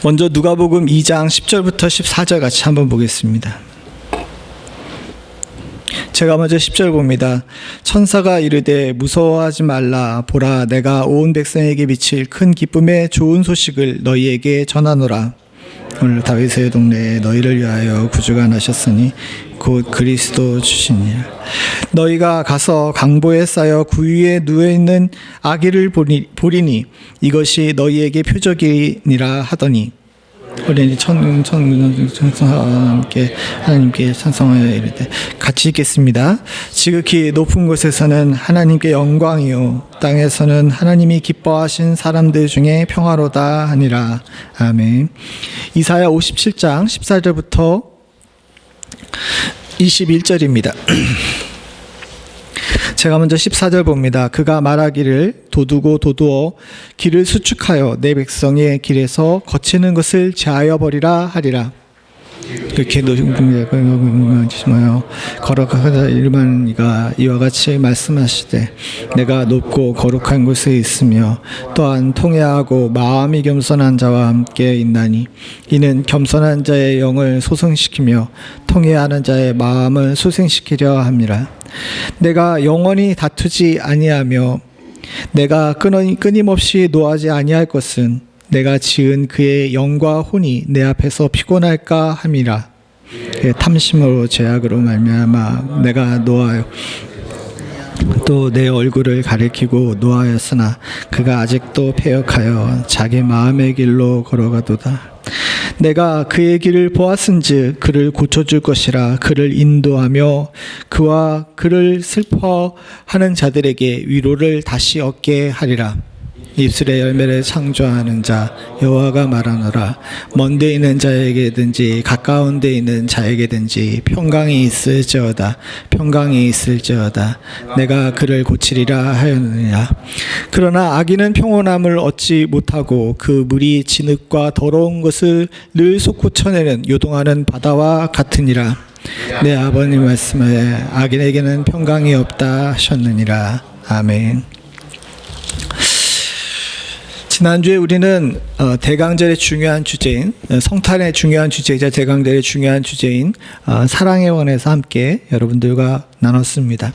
먼저 누가복음 2장 10절부터 14절 같이 한번 보겠습니다. 제가 먼저 10절 봅니다. 천사가 이르되 무서워하지 말라. 보라, 내가 온 백성에게 미칠 큰 기쁨의 좋은 소식을 너희에게 전하노라. 오늘 다윗의 동네에 너희를 위하여 구주가 나셨으니 곧 그리스도 주시니라. 너희가 가서 강보에 쌓여 구유에 누워있는 아기를 보리니 이것이 너희에게 표적이니라 하더니 어린이 하나님께 찬송하여 이르되 같이 읽겠습니다. 지극히 높은 곳에서는 하나님께 영광이요 땅에서는 하나님이 기뻐하신 사람들 중에 평화로다 하니라. 아멘. 이사야 57장 14절부터 21절입니다. 제가 먼저 14절 봅니다. 그가 말하기를 도두고 도두어 길을 수축하여 내 백성의 길에서 거치는 것을 제하여 버리라 하리라. 그렇게 거룩하다 일만 이가 이와 같이 말씀하시되 내가 높고 거룩한 곳에 있으며 또한 통회하고 마음이 겸손한 자와 함께 있나니 이는 겸손한 자의 영을 소생시키며 통회하는 자의 마음을 소생시키려 함이라. 내가 영원히 다투지 아니하며 내가 끊임없이 노하지 아니할 것은 내가 지은 그의 영과 혼이 내 앞에서 피곤할까 함이라. 탐심으로 죄악으로 말미암아 내가 노하여 또 내 얼굴을 가리키고 노하였으나 그가 아직도 패역하여 자기 마음의 길로 걸어가도다. 내가 그의 길을 보았은즉 그를 고쳐줄 것이라. 그를 인도하며 그와 그를 슬퍼하는 자들에게 위로를 다시 얻게 하리라. 입술의 열매를 창조하는 자 여호와가 말하노라. 먼데 있는 자에게든지 가까운 데 있는 자에게든지 평강이 있을지어다. 평강이 있을지어다. 내가 그를 고치리라 하였느니라. 그러나 악인은 평온함을 얻지 못하고 그 물이 진흙과 더러운 것을 늘 솟구쳐내는 요동하는 바다와 같으니라. 내 아버님 말씀에 악인에게는 평강이 없다 하셨느니라. 아멘. 지난주에 우리는 대강절의 중요한 주제인 성탄의 중요한 주제이자 대강절의 중요한 주제인 사랑의 원에서 함께 여러분들과 나눴습니다.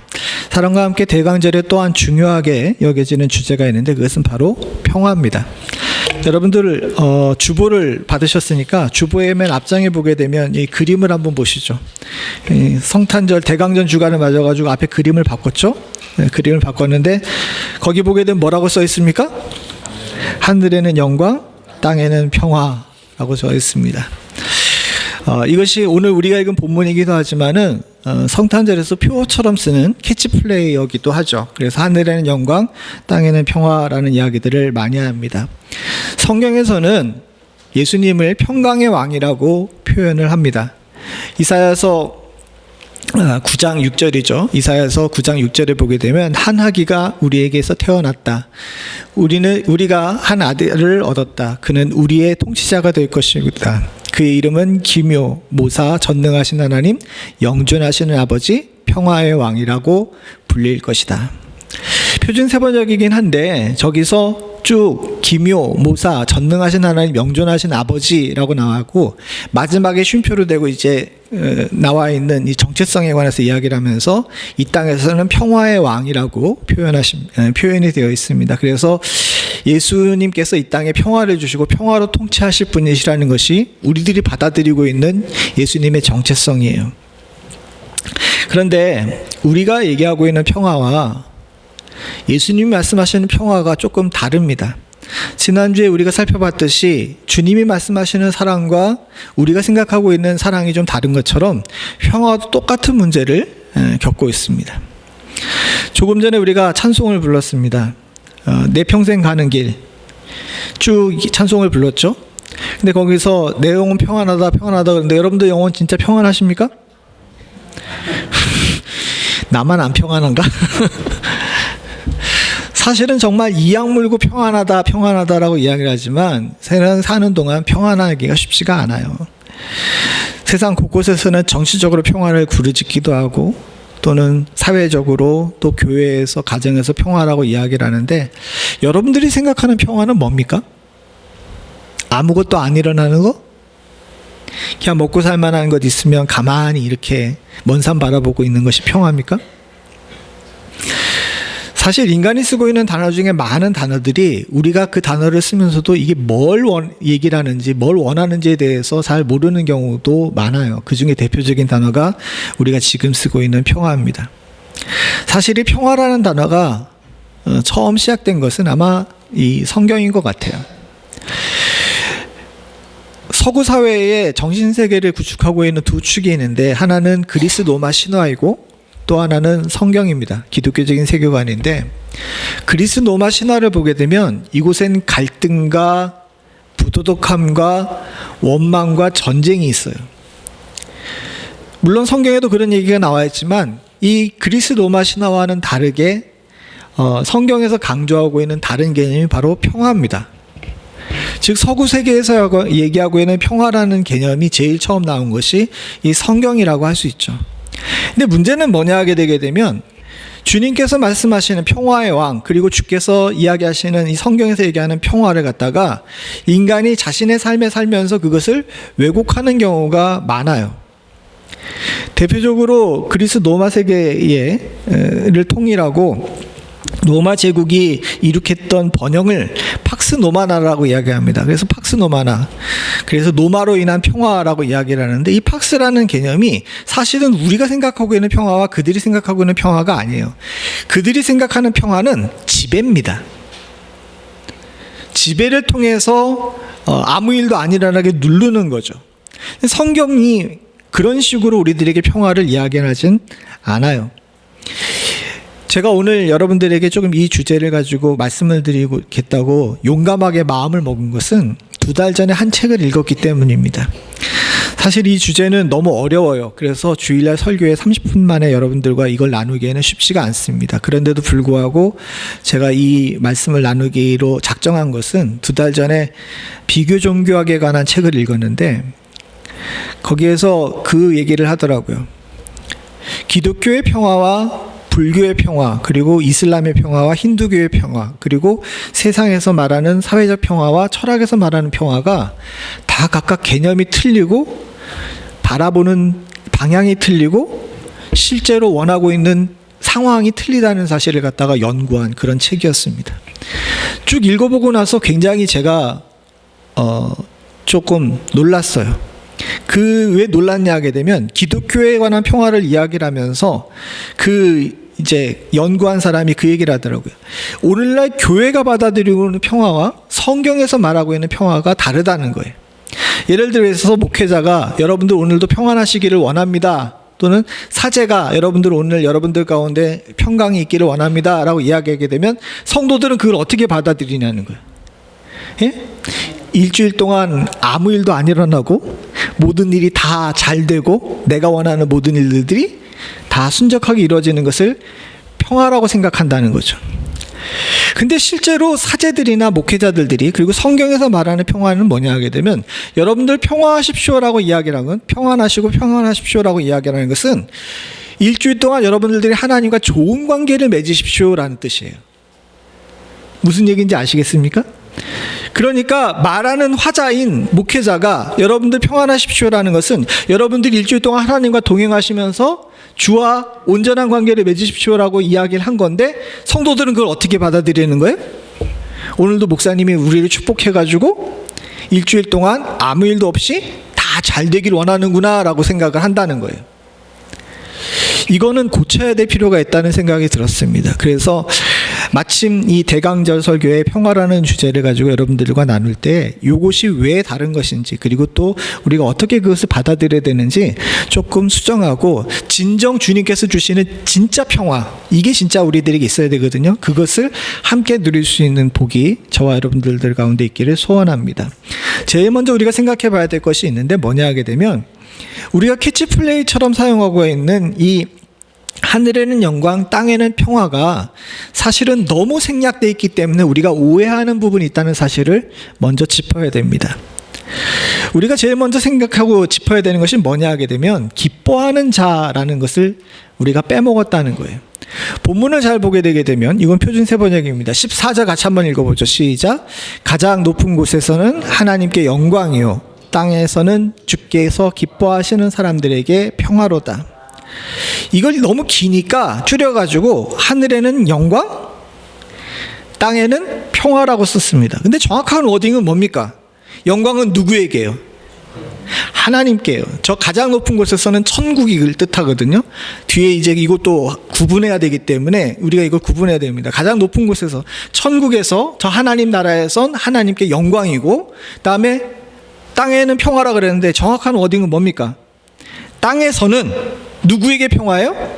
사랑과 함께 대강절에 또한 중요하게 여겨지는 주제가 있는데 그것은 바로 평화입니다. 여러분들 주보를 받으셨으니까 주보의 맨 앞장에 보게 되면 이 그림을 한번 보시죠. 성탄절 대강절 주간을 맞아가지고 앞에 그림을 바꿨죠. 그림을 바꿨는데 거기 보게 되면 뭐라고 써 있습니까? 하늘에는 영광, 땅에는 평화라고 써 있습니다. 이것이 오늘 우리가 읽은 본문이기도 하지만은 성탄절에서 표어처럼 쓰는 캐치플레이어기도 하죠. 그래서 하늘에는 영광, 땅에는 평화라는 이야기들을 많이 합니다. 성경에서는 예수님을 평강의 왕이라고 표현을 합니다. 이사야서 9장 6절이죠. 이사야서 9장 6절에 보게 되면 한 아기가 우리에게서 태어났다. 우리가 한 아들을 얻었다. 그는 우리의 통치자가 될 것이다. 그의 이름은 기묘, 모사, 전능하신 하나님, 영존하시는 아버지, 평화의 왕이라고 불릴 것이다. 표준 세번역이긴 한데 저기서 쭉 기묘, 모사, 전능하신 하나님, 영존하신 아버지라고 나왔고 마지막에 쉼표로 되고 이제 나와 있는 이 정체성에 관해서 이야기를 하면서 이 땅에서는 평화의 왕이라고 표현이 되어 있습니다. 그래서 예수님께서 이 땅에 평화를 주시고 평화로 통치하실 분이시라는 것이 우리들이 받아들이고 있는 예수님의 정체성이에요. 그런데 우리가 얘기하고 있는 평화와 예수님이 말씀하시는 평화가 조금 다릅니다. 지난주에 우리가 살펴봤듯이 주님이 말씀하시는 사랑과 우리가 생각하고 있는 사랑이 좀 다른 것처럼 평화도 똑같은 문제를 겪고 있습니다. 조금 전에 우리가 찬송을 불렀습니다. 내 평생 가는 길 쭉 찬송을 불렀죠. 근데 거기서 내 영혼 평안하다 평안하다 그런데 여러분들 영혼 진짜 평안하십니까? 나만 안 평안한가? 사실은 정말 이악 물고 평안하다라고 이야기를 하지만 세상 사는 동안 평안하기가 쉽지가 않아요. 세상 곳곳에서는 정치적으로 평화를 부르짖기도 하고 또는 사회적으로 또 교회에서 가정에서 평화라고 이야기를 하는데 여러분들이 생각하는 평화는 뭡니까? 아무것도 안 일어나는 거? 그냥 먹고 살만한 것 있으면 가만히 이렇게 먼 산 바라보고 있는 것이 평화입니까? 사실 인간이 쓰고 있는 단어 중에 많은 단어들이 우리가 그 단어를 쓰면서도 이게 뭘 얘기를 하는지 뭘 원하는지에 대해서 잘 모르는 경우도 많아요. 그 중에 대표적인 단어가 우리가 지금 쓰고 있는 평화입니다. 사실 이 평화라는 단어가 처음 시작된 것은 아마 이 성경인 것 같아요. 서구 사회의 정신세계를 구축하고 있는 두 축이 있는데, 하나는 그리스 로마 신화이고 또 하나는 성경입니다. 기독교적인 세계관인데, 그리스 로마 신화를 보게 되면 이곳엔 갈등과 부도덕함과 원망과 전쟁이 있어요. 물론 성경에도 그런 얘기가 나와 있지만 이 그리스 로마 신화와는 다르게 성경에서 강조하고 있는 다른 개념이 바로 평화입니다. 즉 서구 세계에서 얘기하고 있는 평화라는 개념이 제일 처음 나온 것이 이 성경이라고 할 수 있죠. 근데 문제는 뭐냐 하게 되게 되면, 주님께서 말씀하시는 평화의 왕, 그리고 주께서 이야기하시는 이 성경에서 얘기하는 평화를 갖다가 인간이 자신의 삶에 살면서 그것을 왜곡하는 경우가 많아요. 대표적으로 그리스 로마 세계를 통일하고 로마 제국이 일으켰던 번영을 팍스 노마나라고 이야기합니다. 그래서 팍스 노마나, 그래서 노마로 인한 평화라고 이야기를 하는데, 이 팍스라는 개념이 사실은 우리가 생각하고 있는 평화와 그들이 생각하고 있는 평화가 아니에요. 그들이 생각하는 평화는 지배입니다. 지배를 통해서 아무 일도 안 일어나게 누르는 거죠. 성경이 그런 식으로 우리들에게 평화를 이야기하진 않아요. 제가 오늘 여러분들에게 조금 이 주제를 가지고 말씀을 드리겠다고 용감하게 마음을 먹은 것은 2달 전에 한 책을 읽었기 때문입니다. 사실 이 주제는 너무 어려워요. 그래서 주일날 설교에 30분 만에 여러분들과 이걸 나누기에는 쉽지가 않습니다. 그런데도 불구하고 제가 이 말씀을 나누기로 작정한 것은 2달 전에 비교 종교학에 관한 책을 읽었는데, 거기에서 그 얘기를 하더라고요. 기독교의 평화와 불교의 평화, 그리고 이슬람의 평화와 힌두교의 평화, 그리고 세상에서 말하는 사회적 평화와 철학에서 말하는 평화가 다 각각 개념이 틀리고 바라보는 방향이 틀리고 실제로 원하고 있는 상황이 틀리다는 사실을 갖다가 연구한 그런 책이었습니다. 쭉 읽어보고 나서 굉장히 제가 조금 놀랐어요. 왜 놀랐냐 하게 되면, 기독교에 관한 평화를 이야기를 하면서 이제 연구한 사람이 그 얘기를 하더라고요. 오늘날 교회가 받아들이고 있는 평화와 성경에서 말하고 있는 평화가 다르다는 거예요. 예를 들어서 목회자가 여러분들 오늘도 평안하시기를 원합니다, 또는 사제가 오늘 여러분들 가운데 평강이 있기를 원합니다 라고 이야기하게 되면, 성도들은 그걸 어떻게 받아들이냐는 거예요. 예? 일주일 동안 아무 일도 안 일어나고 모든 일이 다 잘 되고 내가 원하는 모든 일들이 다 순적하게 이루어지는 것을 평화라고 생각한다는 거죠. 근데 실제로 사제들이나 목회자들이, 그리고 성경에서 말하는 평화는 뭐냐 하게 되면, 여러분들 평화하십시오라고 이야기를 하는 건, 평안하시고 평안하십시오라고 이야기를 하는 것은 일주일 동안 여러분들이 하나님과 좋은 관계를 맺으십시오라는 뜻이에요. 무슨 얘기인지 아시겠습니까? 그러니까 말하는 화자인 목회자가 여러분들 평안하십시오라는 것은 여러분들이 일주일 동안 하나님과 동행하시면서 주와 온전한 관계를 맺으십시오라고 이야기를 한 건데, 성도들은 그걸 어떻게 받아들이는 거예요? 오늘도 목사님이 우리를 축복해가지고 일주일 동안 아무 일도 없이 다 잘 되길 원하는구나 라고 생각을 한다는 거예요. 이거는 고쳐야 될 필요가 있다는 생각이 들었습니다. 그래서 마침 이 대강절 설교의 평화라는 주제를 가지고 여러분들과 나눌 때 이것이 왜 다른 것인지, 그리고 또 우리가 어떻게 그것을 받아들여야 되는지 조금 수정하고, 진정 주님께서 주시는 진짜 평화, 이게 진짜 우리들에게 있어야 되거든요. 그것을 함께 누릴 수 있는 복이 저와 여러분들 가운데 있기를 소원합니다. 제일 먼저 우리가 생각해 봐야 될 것이 있는데, 뭐냐 하게 되면, 우리가 캐치플레이처럼 사용하고 있는 이 하늘에는 영광, 땅에는 평화가 사실은 너무 생략되어 있기 때문에 우리가 오해하는 부분이 있다는 사실을 먼저 짚어야 됩니다. 우리가 제일 먼저 생각하고 짚어야 되는 것이 뭐냐 하게 되면, 기뻐하는 자라는 것을 우리가 빼먹었다는 거예요. 본문을 잘 보게 되게 되면 이건 표준 세번역입니다. 14절 같이 한번 읽어보죠. 시작. 가장 높은 곳에서는 하나님께 영광이요 땅에서는 주께서 기뻐하시는 사람들에게 평화로다. 이걸 너무 기니까 줄여가지고 하늘에는 영광, 땅에는 평화라고 썼습니다. 근데 정확한 워딩은 뭡니까? 영광은 누구에게요? 하나님께요. 저 가장 높은 곳에서는 천국을 뜻하거든요. 뒤에 이제 이것도 구분해야 되기 때문에 우리가 이걸 구분해야 됩니다. 가장 높은 곳에서 천국에서 저 하나님 나라에선 하나님께 영광이고, 그다음에 땅에는 평화라 그랬는데 정확한 워딩은 뭡니까? 땅에서는 누구에게 평화예요?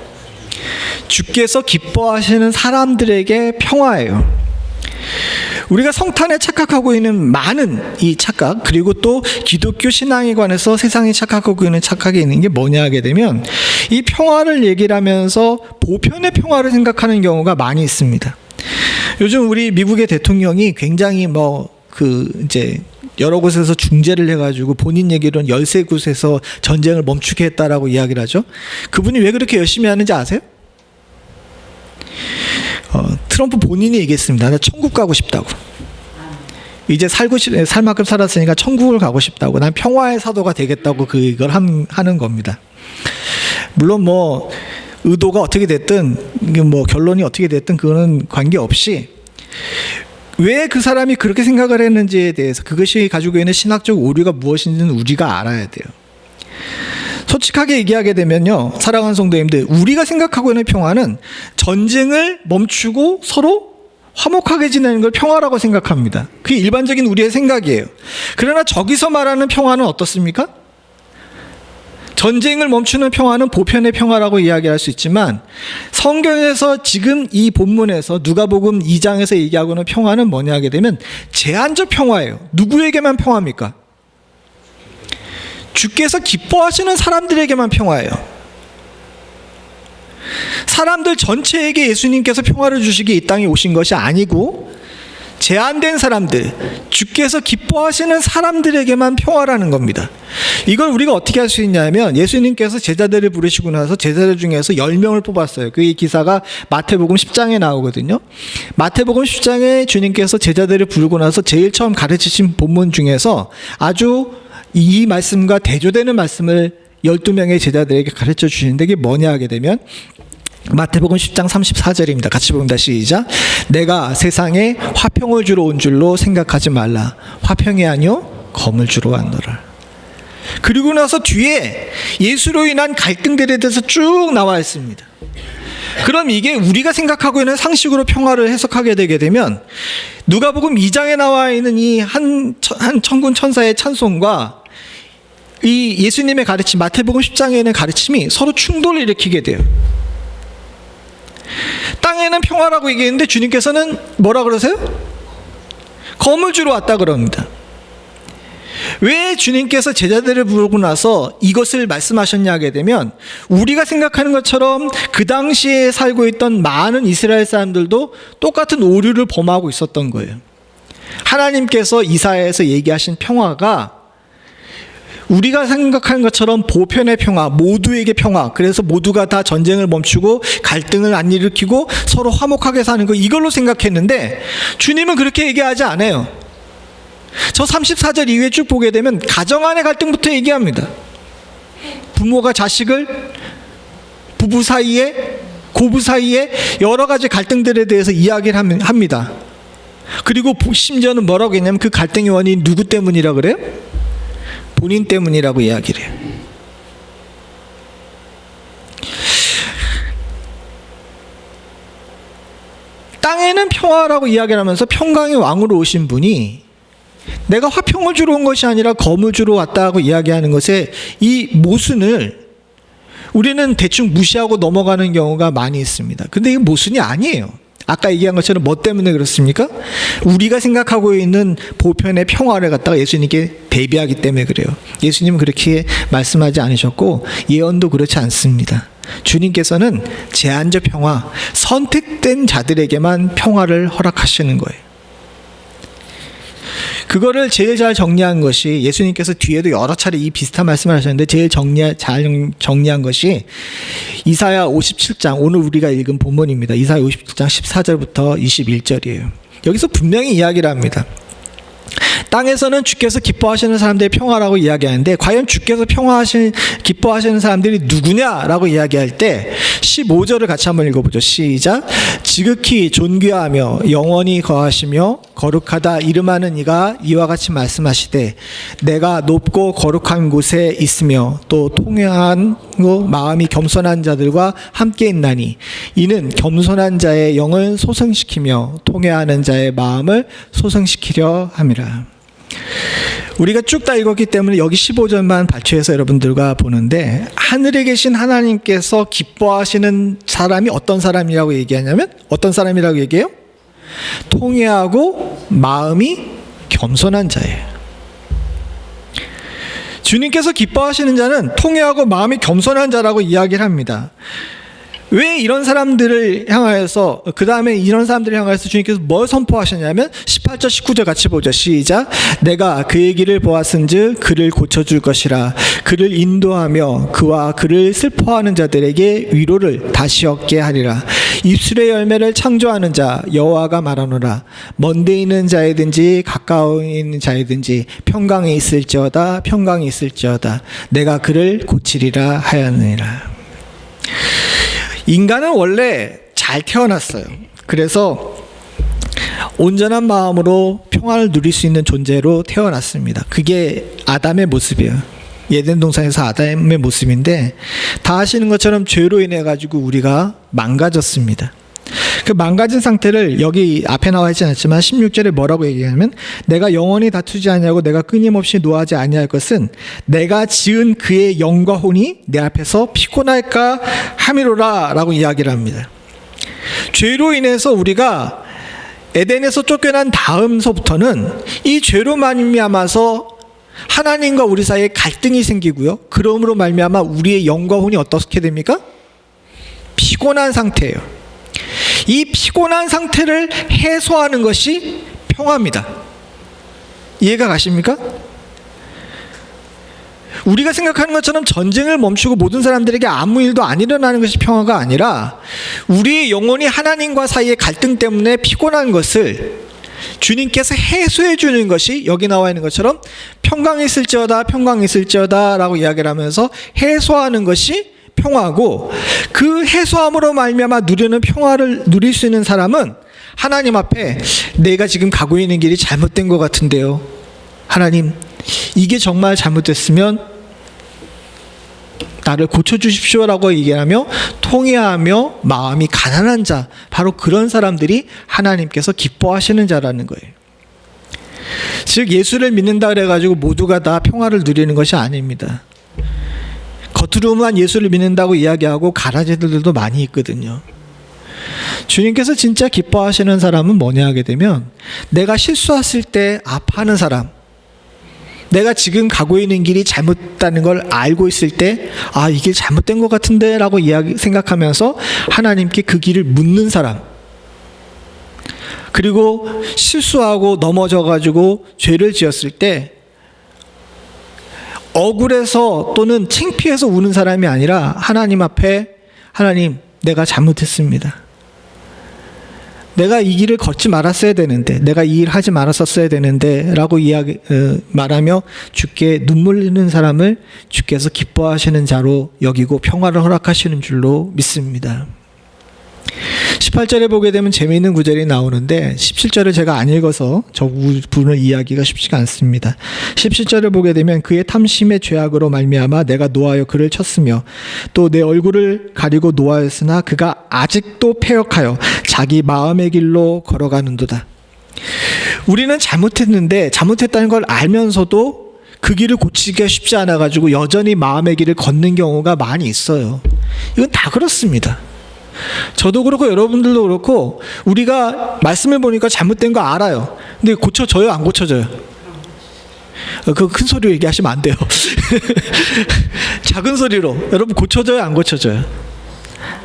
주께서 기뻐하시는 사람들에게 평화예요. 우리가 성탄에 착각하고 있는 많은 이 착각, 그리고 또 기독교 신앙에 관해서 세상이 착각하고 있는 착각이 있는 게 뭐냐 하게 되면, 이 평화를 얘기를 하면서 보편의 평화를 생각하는 경우가 많이 있습니다. 요즘 우리 미국의 대통령이 굉장히 이제 여러 곳에서 중재를 해가지고 본인 얘기로는 13곳에서 전쟁을 멈추게 했다라고 이야기를 하죠. 그분이 왜 그렇게 열심히 하는지 아세요? 트럼프 본인이 얘기했습니다. 나 천국 가고 싶다고. 이제 살 만큼 살았으니까 천국을 가고 싶다고. 난 평화의 사도가 되겠다고 그걸 하는 겁니다. 물론 의도가 어떻게 됐든 결론이 어떻게 됐든 그거는 관계없이, 왜 그 사람이 그렇게 생각을 했는지에 대해서, 그것이 가지고 있는 신학적 오류가 무엇인지는 우리가 알아야 돼요. 솔직하게 얘기하게 되면요, 사랑하는 성도님들, 우리가 생각하고 있는 평화는 전쟁을 멈추고 서로 화목하게 지내는 걸 평화라고 생각합니다. 그게 일반적인 우리의 생각이에요. 그러나 저기서 말하는 평화는 어떻습니까? 전쟁을 멈추는 평화는 보편의 평화라고 이야기할 수 있지만, 성경에서 지금 이 본문에서 누가복음 2장에서 얘기하고 있는 평화는 뭐냐 하게 되면 제한적 평화예요. 누구에게만 평화입니까? 주께서 기뻐하시는 사람들에게만 평화예요. 사람들 전체에게 예수님께서 평화를 주시기 이 땅에 오신 것이 아니고, 제한된 사람들, 주께서 기뻐하시는 사람들에게만 평화라는 겁니다. 이걸 우리가 어떻게 할 수 있냐면, 예수님께서 제자들을 부르시고 나서 제자들 중에서 10명을 뽑았어요. 그 기사가 마태복음 10장에 나오거든요. 마태복음 10장에 주님께서 제자들을 부르고 나서 제일 처음 가르치신 본문 중에서 아주 이 말씀과 대조되는 말씀을 12명의 제자들에게 가르쳐 주시는데, 이게 뭐냐 하게 되면 마태복음 10장 34절입니다. 같이 봅니다. 시작. 내가 세상에 화평을 주러 온 줄로 생각하지 말라. 화평이 아니요 검을 주러 왔노라. 그리고 나서 뒤에 예수로 인한 갈등들에 대해서 쭉 나와 있습니다. 그럼 이게 우리가 생각하고 있는 상식으로 평화를 해석하게 되게 되면, 누가복음 2장에 나와 있는 이 한 천군 천사의 찬송과 이 예수님의 가르침, 마태복음 10장에 있는 가르침이 서로 충돌을 일으키게 돼요. 땅에는 평화라고 얘기했는데 주님께서는 뭐라 그러세요? 검을 주러 왔다 그럽니다. 왜 주님께서 제자들을 부르고 나서 이것을 말씀하셨냐 하게 되면, 우리가 생각하는 것처럼 그 당시에 살고 있던 많은 이스라엘 사람들도 똑같은 오류를 범하고 있었던 거예요. 하나님께서 이사야에서 얘기하신 평화가 우리가 생각하는 것처럼 보편의 평화, 모두에게 평화, 그래서 모두가 다 전쟁을 멈추고 갈등을 안 일으키고 서로 화목하게 사는 거, 이걸로 생각했는데 주님은 그렇게 얘기하지 않아요. 저 34절 이후에 쭉 보게 되면 가정 안의 갈등부터 얘기합니다. 부모가 자식을, 부부 사이에, 고부 사이에 여러 가지 갈등들에 대해서 이야기를 합니다. 그리고 심지어는 뭐라고 했냐면 그 갈등의 원인이 누구 때문이라 그래요? 본인 때문이라고 이야기를 해요. 땅에는 평화라고 이야기를 하면서 평강의 왕으로 오신 분이 내가 화평을 주러 온 것이 아니라 검을 주러 왔다고 이야기하는 것에 이 모순을 우리는 대충 무시하고 넘어가는 경우가 많이 있습니다. 근데 이게 모순이 아니에요. 아까 얘기한 것처럼 뭐 때문에 그렇습니까? 우리가 생각하고 있는 보편의 평화를 갖다가 예수님께 대비하기 때문에 그래요. 예수님은 그렇게 말씀하지 않으셨고 예언도 그렇지 않습니다. 주님께서는 제한적 평화, 선택된 자들에게만 평화를 허락하시는 거예요. 그거를 제일 잘 정리한 것이 예수님께서 뒤에도 여러 차례 이 비슷한 말씀을 하셨는데 제일 잘 정리한 것이 이사야 57장, 오늘 우리가 읽은 본문입니다. 이사야 57장 14절부터 21절이에요. 여기서 분명히 이야기를 합니다. 땅에서는 주께서 기뻐하시는 사람들의 평화라고 이야기하는데 과연 주께서 기뻐하시는 사람들이 누구냐라고 이야기할 때 15절을 같이 한번 읽어보죠. 시작. 지극히 존귀하며 영원히 거하시며 거룩하다 이름하는 이가 이와 같이 말씀하시되 내가 높고 거룩한 곳에 있으며 또 통회하고 마음이 겸손한 자들과 함께 있나니 이는 겸손한 자의 영을 소생시키며 통회하는 자의 마음을 소생시키려 함이라. 우리가 쭉 다 읽었기 때문에 여기 15절만 발췌해서 여러분들과 보는데 하늘에 계신 하나님께서 기뻐하시는 사람이 어떤 사람이라고 얘기하냐면 어떤 사람이라고 얘기해요? 통회하고 마음이 겸손한 자예요. 주님께서 기뻐하시는 자는 통회하고 마음이 겸손한 자라고 이야기를 합니다. 왜 이런 사람들을 향하여서 그 다음에 이런 사람들을 향하여서 주님께서 뭘 선포하셨냐면 18절 19절 같이 보죠. 시작. 내가 그의 길을 보았은즉 그를 고쳐줄 것이라. 그를 인도하며 그와 그를 슬퍼하는 자들에게 위로를 다시 얻게 하리라. 입술의 열매를 창조하는 자 여호와가 말하노라. 먼데 있는 자이든지 가까이 있는 자이든지 평강이 있을지어다 평강이 있을지어다 내가 그를 고치리라 하였느니라. 인간은 원래 잘 태어났어요. 그래서 온전한 마음으로 평안을 누릴 수 있는 존재로 태어났습니다. 그게 아담의 모습이에요. 에덴 동산에서 아담의 모습인데 다 아시는 것처럼 죄로 인해 가지고 우리가 망가졌습니다. 그 망가진 상태를 여기 앞에 나와 있지 않지만 16절에 뭐라고 얘기하냐면 내가 영원히 다투지 아니하고 내가 끊임없이 노하지 아니할 것은 내가 지은 그의 영과 혼이 내 앞에서 피곤할까 함이로라 라고 이야기를 합니다. 죄로 인해서 우리가 에덴에서 쫓겨난 다음서부터는 이 죄로 말미암아서 하나님과 우리 사이에 갈등이 생기고요. 그러므로 말미암아 우리의 영과 혼이 어떻게 됩니까? 피곤한 상태예요. 이 피곤한 상태를 해소하는 것이 평화입니다. 이해가 가십니까? 우리가 생각하는 것처럼 전쟁을 멈추고 모든 사람들에게 아무 일도 안 일어나는 것이 평화가 아니라 우리의 영혼이 하나님과 사이의 갈등 때문에 피곤한 것을 주님께서 해소해 주는 것이 여기 나와 있는 것처럼 평강이 있을지어다 평강이 있을지어다 라고 이야기를 하면서 해소하는 것이 평화고 그 해소함으로 말미암아 누리는 평화를 누릴 수 있는 사람은 하나님 앞에 내가 지금 가고 있는 길이 잘못된 것 같은데요. 하나님 이게 정말 잘못됐으면 나를 고쳐주십시오라고 얘기하며 통회하며 마음이 가난한 자 바로 그런 사람들이 하나님께서 기뻐하시는 자라는 거예요. 즉 예수를 믿는다 그래가지고 모두가 다 평화를 누리는 것이 아닙니다. 겉으로만 예수를 믿는다고 이야기하고 가라지들도 많이 있거든요. 주님께서 진짜 기뻐하시는 사람은 뭐냐 하게 되면 내가 실수했을 때 아파하는 사람, 내가 지금 가고 있는 길이 잘못다는 걸 알고 있을 때 아, 이 길 잘못된 것 같은데 라고 생각하면서 하나님께 그 길을 묻는 사람, 그리고 실수하고 넘어져가지고 죄를 지었을 때 억울해서 또는 창피해서 우는 사람이 아니라 하나님 앞에 하나님 내가 잘못했습니다. 내가 이 길을 걷지 말았어야 되는데 내가 이 일 하지 말았었어야 되는데 라고 말하며 주께 눈물 흘리는 사람을 주께서 기뻐하시는 자로 여기고 평화를 허락하시는 줄로 믿습니다. 18절에 보게 되면 재미있는 구절이 나오는데 17절을 제가 안 읽어서 저 부분을 이해하기가 쉽지가 않습니다. 17절을 보게 되면 그의 탐심의 죄악으로 말미암아 내가 노하여 그를 쳤으며 또 내 얼굴을 가리고 노하였으나 그가 아직도 패역하여 자기 마음의 길로 걸어가는도다. 우리는 잘못했는데 잘못했다는 걸 알면서도 그 길을 고치기가 쉽지 않아가지고 여전히 마음의 길을 걷는 경우가 많이 있어요. 이건 다 그렇습니다. 저도 그렇고 여러분들도 그렇고 우리가 말씀을 보니까 잘못된 거 알아요. 근데 고쳐져요? 안 고쳐져요? 그 큰 소리로 얘기하시면 안 돼요. 작은 소리로 여러분 고쳐져요? 안 고쳐져요?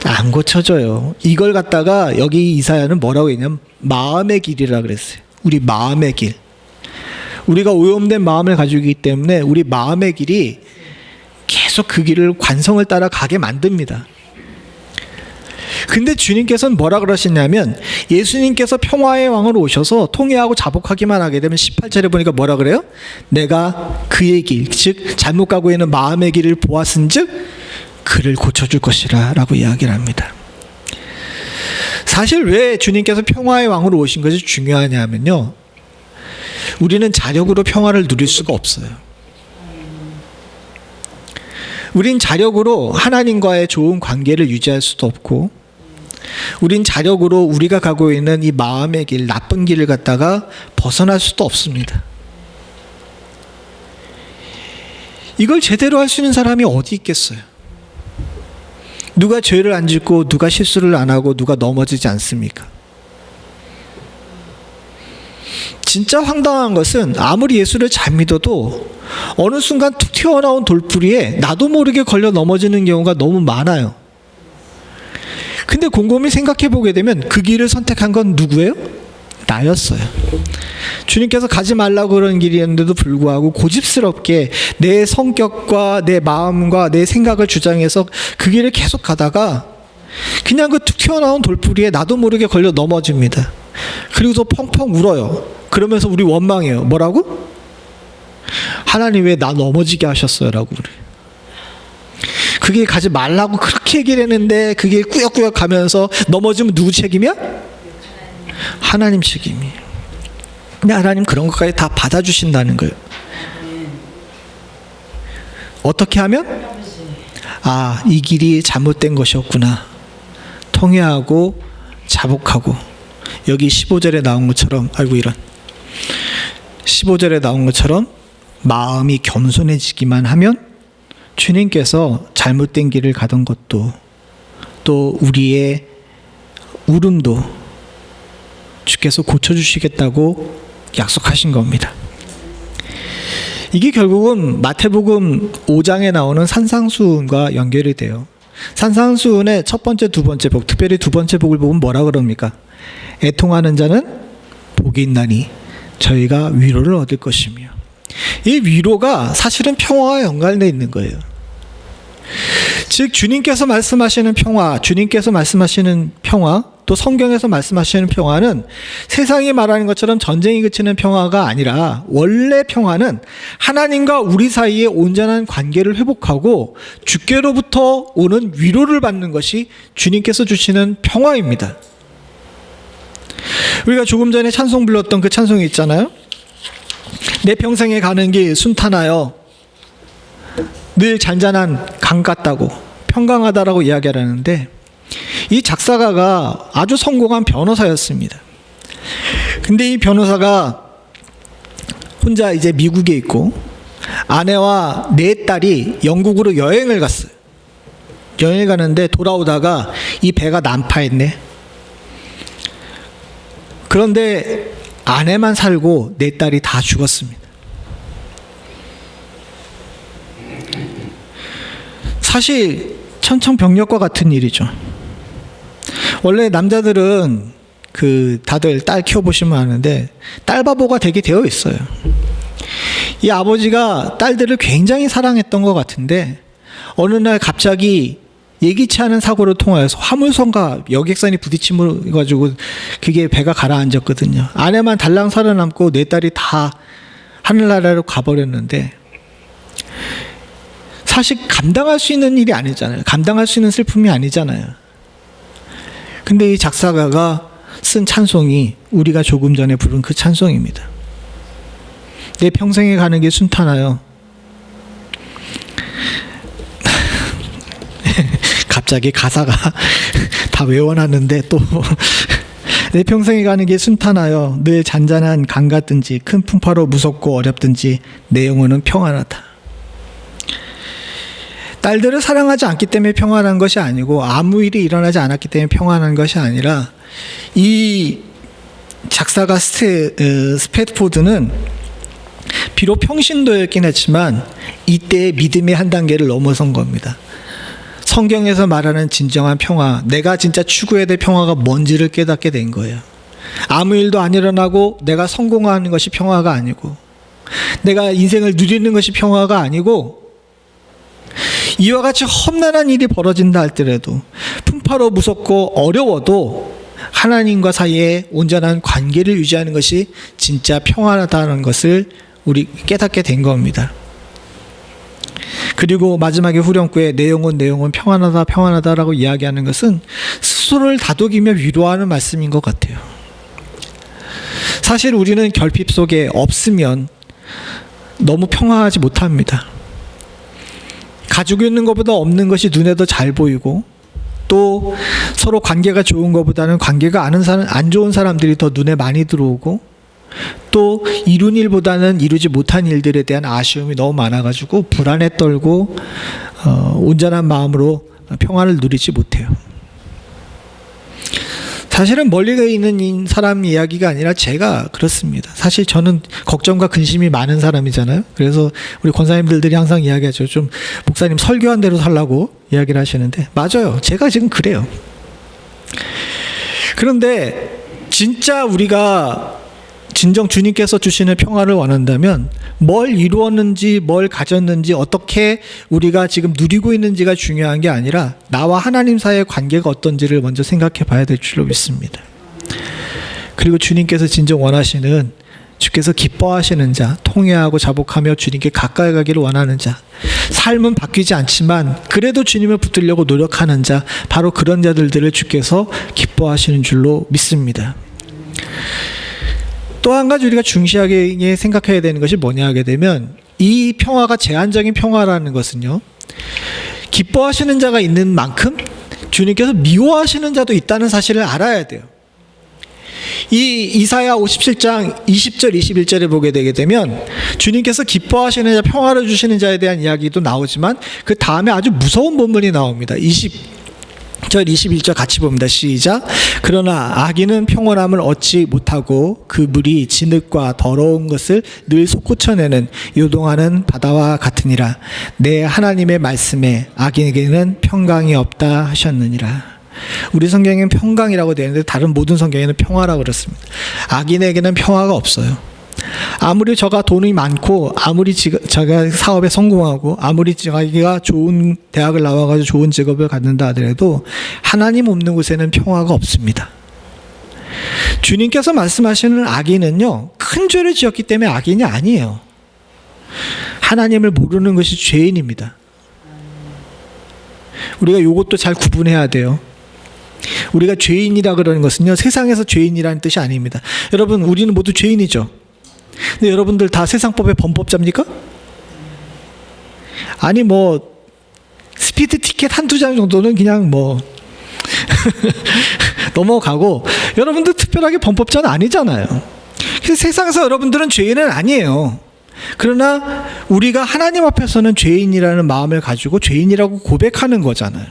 안 고쳐져요. 이걸 갖다가 여기 이사야는 뭐라고 했냐면 마음의 길이라 그랬어요. 우리 마음의 길. 우리가 오염된 마음을 가지고 있기 때문에 우리 마음의 길이 계속 그 길을 관성을 따라 가게 만듭니다. 근데 주님께서는 뭐라 그러시냐면, 예수님께서 평화의 왕으로 오셔서 통회하고 자복하기만 하게 되면 18절에 보니까 뭐라 그래요? 내가 그의 길, 즉 잘못 가고 있는 마음의 길을 보았은즉 그를 고쳐줄 것이라 라고 이야기를 합니다. 사실 왜 주님께서 평화의 왕으로 오신 것이 중요하냐면요, 우리는 자력으로 평화를 누릴 수가 없어요. 우린 자력으로 하나님과의 좋은 관계를 유지할 수도 없고, 우린 자력으로 우리가 가고 있는 이 마음의 길, 나쁜 길을 갖다가 벗어날 수도 없습니다. 이걸 제대로 할 수 있는 사람이 어디 있겠어요? 누가 죄를 안 짓고 누가 실수를 안 하고 누가 넘어지지 않습니까? 진짜 황당한 것은 아무리 예수를 잘 믿어도 어느 순간 툭 튀어나온 돌부리에 나도 모르게 걸려 넘어지는 경우가 너무 많아요. 근데 곰곰이 생각해 보게 되면 그 길을 선택한 건 누구예요? 나였어요. 주님께서 가지 말라고 그런 길이었는데도 불구하고 고집스럽게 내 성격과 내 마음과 내 생각을 주장해서 그 길을 계속 가다가 그냥 그 툭 튀어나온 돌부리에 나도 모르게 걸려 넘어집니다. 그리고서 펑펑 울어요. 그러면서 우리 원망해요. 뭐라고? 하나님 왜 나 넘어지게 하셨어요? 라고 그래. 그 길 가지 말라고 그렇게 얘기를 했는데 그 길 꾸역꾸역 가면서 넘어지면 누구 책임이야? 하나님 책임이에요. 근데 하나님 그런 것까지 다 받아주신다는 거예요. 어떻게 하면? 아, 이 길이 잘못된 것이었구나. 통회하고 자복하고. 여기 15절에 나온 것처럼, 아이고 이런, 15절에 나온 것처럼 마음이 겸손해지기만 하면 주님께서 잘못된 길을 가던 것도 또 우리의 울음도 주께서 고쳐주시겠다고 약속하신 겁니다. 이게 결국은 마태복음 5장에 나오는 산상수훈과 연결이 돼요. 산상수훈의 첫 번째, 두 번째 복, 특별히 두 번째 복을 보면 뭐라 그럽니까? 애통하는 자는 복이 있나니 저희가 위로를 얻을 것이며, 이 위로가 사실은 평화와 연관되어 있는 거예요. 즉 주님께서 말씀하시는 평화, 주님께서 말씀하시는 평화, 또 성경에서 말씀하시는 평화는 세상이 말하는 것처럼 전쟁이 그치는 평화가 아니라, 원래 평화는 하나님과 우리 사이의 온전한 관계를 회복하고 주께로부터 오는 위로를 받는 것이 주님께서 주시는 평화입니다. 우리가 조금 전에 찬송 불렀던 그 찬송이 있잖아요. 내 평생에 가는 길 순탄하여 늘 잔잔한 강 같다고, 평강하다라고 이야기를 하는데, 이 작사가가 아주 성공한 변호사였습니다. 근데 이 변호사가 혼자 이제 미국에 있고 아내와 네 딸이 영국으로 여행을 갔어요. 여행을 가는데 돌아오다가 이 배가 난파했네. 그런데 아내만 살고 네 딸이 다 죽었습니다. 사실 천천병력과 같은 일이죠. 원래 남자들은 다들 딸 키워보시면 아는데 딸바보가 되게 되어 있어요. 이 아버지가 딸들을 굉장히 사랑했던 것 같은데 어느 날 갑자기 예기치 않은 사고를 통하여서 화물선과 여객선이 부딪힘을 가지고 그게 배가 가라앉았거든요. 아내만 달랑 살아남고 네 딸이 다 하늘나라로 가버렸는데, 사실 감당할 수 있는 일이 아니잖아요. 감당할 수 있는 슬픔이 아니잖아요. 근데 이 작사가가 쓴 찬송이 우리가 조금 전에 부른 그 찬송입니다. 내 평생에 가는 게 순탄하여. 갑자기 가사가 다 외워놨는데 또 내 평생에 가는 게 순탄하여 늘 잔잔한 강 같든지 큰 풍파로 무섭고 어렵든지 내 영혼은 평안하다. 딸들을 사랑하지 않기 때문에 평안한 것이 아니고, 아무 일이 일어나지 않았기 때문에 평안한 것이 아니라, 이 작사가 스패드포드는 비록 평신도였긴 했지만 이때의 믿음의 한 단계를 넘어선 겁니다. 성경에서 말하는 진정한 평화, 내가 진짜 추구해야 될 평화가 뭔지를 깨닫게 된 거예요. 아무 일도 안 일어나고 내가 성공하는 것이 평화가 아니고, 내가 인생을 누리는 것이 평화가 아니고, 이와 같이 험난한 일이 벌어진다 할지라도, 풍파로 무섭고 어려워도 하나님과 사이에 온전한 관계를 유지하는 것이 진짜 평안하다는 것을 우리 깨닫게 된 겁니다. 그리고 마지막에 후렴구에 내 영혼 평안하다 평안하다라고 이야기하는 것은 스스로를 다독이며 위로하는 말씀인 것 같아요. 사실 우리는 결핍 속에 없으면 너무 평화하지 못합니다. 가지고 있는 것보다 없는 것이 눈에 더 잘 보이고, 또 서로 관계가 좋은 것보다는 관계가 안 좋은 사람들이 더 눈에 많이 들어오고, 또 이룬 일보다는 이루지 못한 일들에 대한 아쉬움이 너무 많아가지고 불안에 떨고 온전한 마음으로 평안을 누리지 못해요. 사실은 멀리 있는 사람 이야기가 아니라 제가 그렇습니다. 사실 저는 걱정과 근심이 많은 사람이잖아요. 그래서 우리 권사님들이 항상 이야기하죠. 좀 목사님 설교한 대로 살라고 이야기를 하시는데, 맞아요. 제가 지금 그래요. 그런데 진짜 우리가 진정 주님께서 주시는 평화를 원한다면 뭘 이루었는지, 뭘 가졌는지, 어떻게 우리가 지금 누리고 있는지가 중요한 게 아니라 나와 하나님 사이의 관계가 어떤지를 먼저 생각해 봐야 될 줄로 믿습니다. 그리고 주님께서 진정 원하시는, 주께서 기뻐하시는 자, 통회하고 자복하며 주님께 가까이 가기를 원하는 자, 삶은 바뀌지 않지만 그래도 주님을 붙들려고 노력하는 자, 바로 그런 자들을 주께서 기뻐하시는 줄로 믿습니다. 또 한 가지 우리가 중시하게 생각해야 되는 것이 뭐냐 하게 되면, 이 평화가 제한적인 평화라는 것은요, 기뻐하시는 자가 있는 만큼 주님께서 미워하시는 자도 있다는 사실을 알아야 돼요. 이 이사야 57장 20절 21절에 보게 되게 되면 주님께서 기뻐하시는 자, 평화를 주시는 자에 대한 이야기도 나오지만 그 다음에 아주 무서운 본문이 나옵니다. 20절 21절 같이 봅니다. 시작. 그러나 악인은 평온함을 얻지 못하고 그 물이 진흙과 더러운 것을 늘 솟구쳐내는 요동하는 바다와 같으니라. 내 하나님의 말씀에 악인에게는 평강이 없다 하셨느니라. 우리 성경에는 평강이라고 되어 있는데 다른 모든 성경에는 평화라고 그렇습니다. 악인에게는 평화가 없어요. 아무리 저가 돈이 많고, 아무리 자기가 사업에 성공하고, 아무리 자기가 좋은 대학을 나와가지고 좋은 직업을 갖는다 하더라도 하나님 없는 곳에는 평화가 없습니다. 주님께서 말씀하시는 악인은요, 큰 죄를 지었기 때문에 악인이 아니에요. 하나님을 모르는 것이 죄인입니다. 우리가 이것도 잘 구분해야 돼요. 우리가 죄인이라 그러는 것은요, 세상에서 죄인이라는 뜻이 아닙니다. 여러분, 우리는 모두 죄인이죠. 근데 여러분들 다 세상법의 범법자입니까? 아니 스피드 티켓 한두 장 정도는 그냥 넘어가고, 여러분들 특별하게 범법자는 아니잖아요. 그래서 세상에서 여러분들은 죄인은 아니에요. 그러나 우리가 하나님 앞에서는 죄인이라는 마음을 가지고 죄인이라고 고백하는 거잖아요.